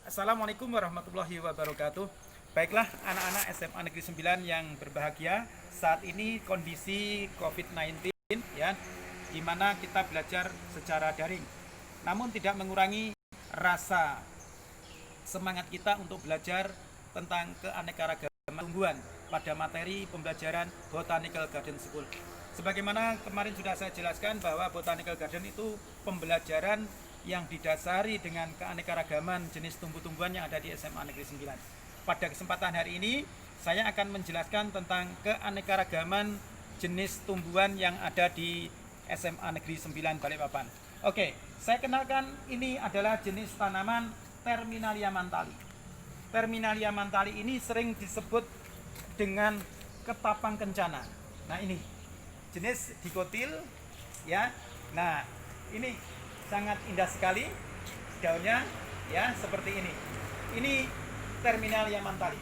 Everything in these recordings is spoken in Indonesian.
Assalamualaikum warahmatullahi wabarakatuh. Baiklah anak-anak SMA Negeri 9 yang berbahagia, saat ini kondisi COVID-19 ya, di mana kita belajar secara daring. Namun tidak mengurangi rasa semangat kita untuk belajar tentang keanekaragaman tumbuhan pada materi pembelajaran Botanical Garden School. Sebagaimana kemarin sudah saya jelaskan bahwa Botanical Garden itu pembelajaran yang didasari dengan keanekaragaman jenis tumbuh-tumbuhan yang ada di SMA Negeri 9. Pada kesempatan hari ini saya akan menjelaskan tentang keanekaragaman jenis tumbuhan yang ada di SMA Negeri 9 Balikpapan. Oke, saya kenalkan, ini adalah jenis tanaman Terminalia mantali. Terminalia mantali ini sering disebut dengan ketapang kencana. Nah, ini jenis dikotil ya. Nah, ini sangat indah sekali daunnya ya, seperti ini. Ini Terminalia mantali.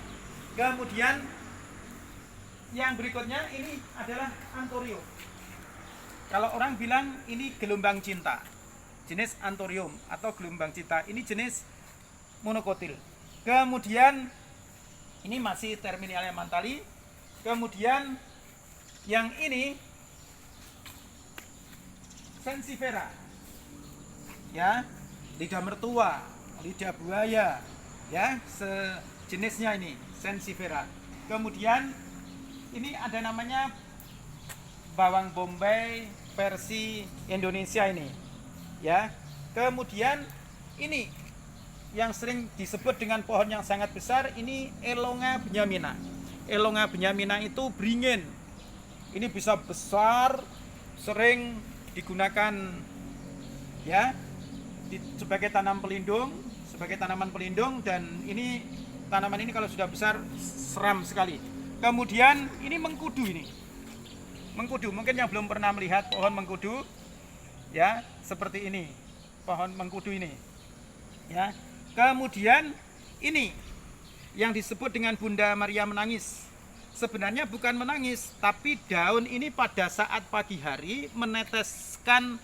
Kemudian yang berikutnya ini adalah Anthurium. Kalau orang bilang ini gelombang cinta, jenis Anthurium atau gelombang cinta, ini jenis monokotil. Kemudian ini masih Terminalia mantali. Kemudian yang ini Sensifera ya, lidah mertua, lidah buaya ya, sejenisnya ini Sensifera. Kemudian ini ada namanya bawang bombay versi Indonesia ini ya. Kemudian ini yang sering disebut dengan pohon yang sangat besar, ini Elonga benyamina. Elonga benyamina itu beringin. Ini bisa besar, sering digunakan ya sebagai tanaman pelindung, dan ini tanaman ini kalau sudah besar seram sekali. Kemudian ini mengkudu, mengkudu, mungkin yang belum pernah melihat pohon mengkudu ya, seperti ini pohon mengkudu ini ya. Kemudian ini yang disebut dengan Bunda Maria menangis. Sebenarnya bukan menangis, tapi daun ini pada saat pagi hari meneteskan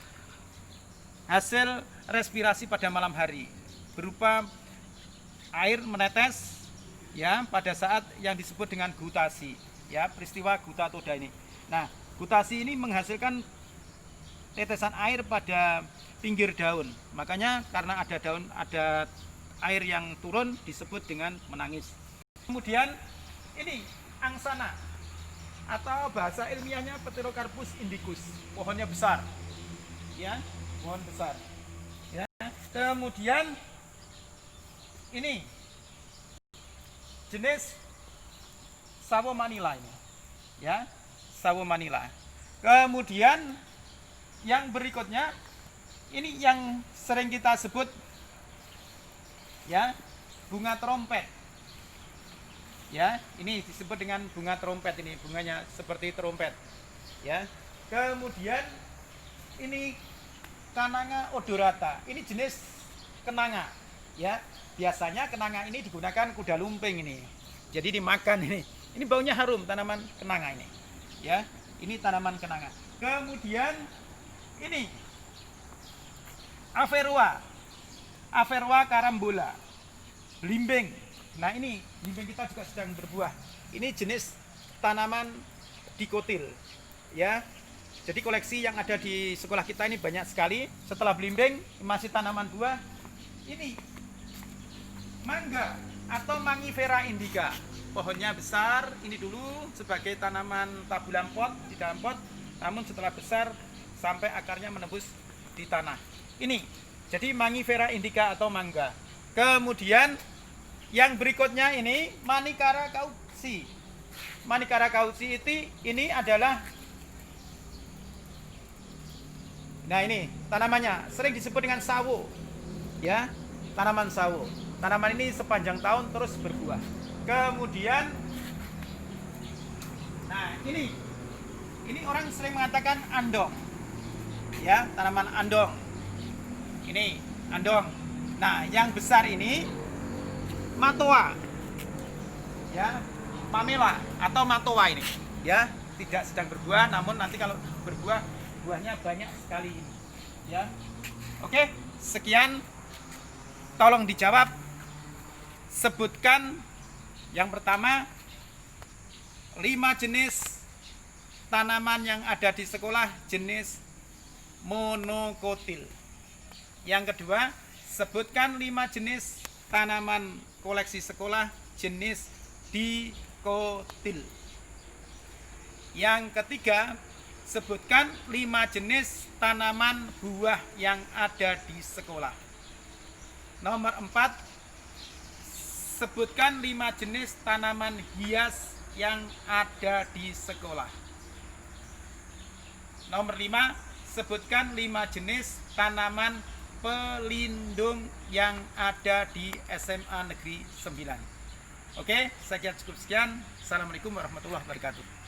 hasil respirasi pada malam hari berupa air menetes ya, pada saat yang disebut dengan gutasi ya, peristiwa gutatoda ini. Nah, gutasi ini menghasilkan tetesan air pada pinggir daun. Makanya karena ada air yang turun disebut dengan menangis. Kemudian ini angsana atau bahasa ilmiahnya Pterocarpus indicus. Pohonnya besar ya, pohon besar ya. Kemudian ini jenis sawo manila ini ya, sawo manila. Kemudian yang berikutnya ini yang sering kita sebut ya, bunga trompet ya. Ini disebut dengan bunga trompet, ini bunganya seperti trompet ya. Kemudian ini Cananga odorata, ini jenis kenanga ya. Biasanya kenanga ini digunakan kuda lumping ini, jadi dimakan ini baunya harum, tanaman kenanga ini ya. Ini tanaman kenanga. Kemudian ini Averrhoa carambola, belimbing. Nah, ini belimbing kita juga sedang berbuah. Ini jenis tanaman dikotil ya. Jadi koleksi yang ada di sekolah kita ini banyak sekali. Setelah belimbing masih tanaman buah. Ini mangga atau Mangifera indica. Pohonnya besar, ini dulu sebagai tanaman tabulam pot, di dalam pot, namun setelah besar sampai akarnya menembus di tanah. Ini jadi Mangifera indica atau mangga. Kemudian yang berikutnya ini Manicara cauci. Manicara cauci ini adalah, nah ini tanamannya sering disebut dengan sawo ya, tanaman sawo. Tanaman ini sepanjang tahun terus berbuah. Kemudian nah ini orang sering mengatakan andong ya, tanaman andong. Ini andong. Nah, yang besar ini matoa ya, pamela atau matoa ini ya, tidak sedang berbuah, namun nanti kalau berbuah buahnya banyak sekali ini ya. Oke, sekian, tolong dijawab sebutkan yang pertama 5 jenis tanaman yang ada di sekolah jenis monokotil. Yang kedua, sebutkan 5 jenis tanaman koleksi sekolah jenis dikotil. Yang ketiga, sebutkan 5 jenis tanaman buah yang ada di sekolah. Nomor 4, sebutkan 5 jenis tanaman hias yang ada di sekolah. Nomor 5, sebutkan 5 jenis tanaman pelindung yang ada di SMA Negeri 9. Oke, saya kira cukup sekian. Assalamualaikum warahmatullahi wabarakatuh.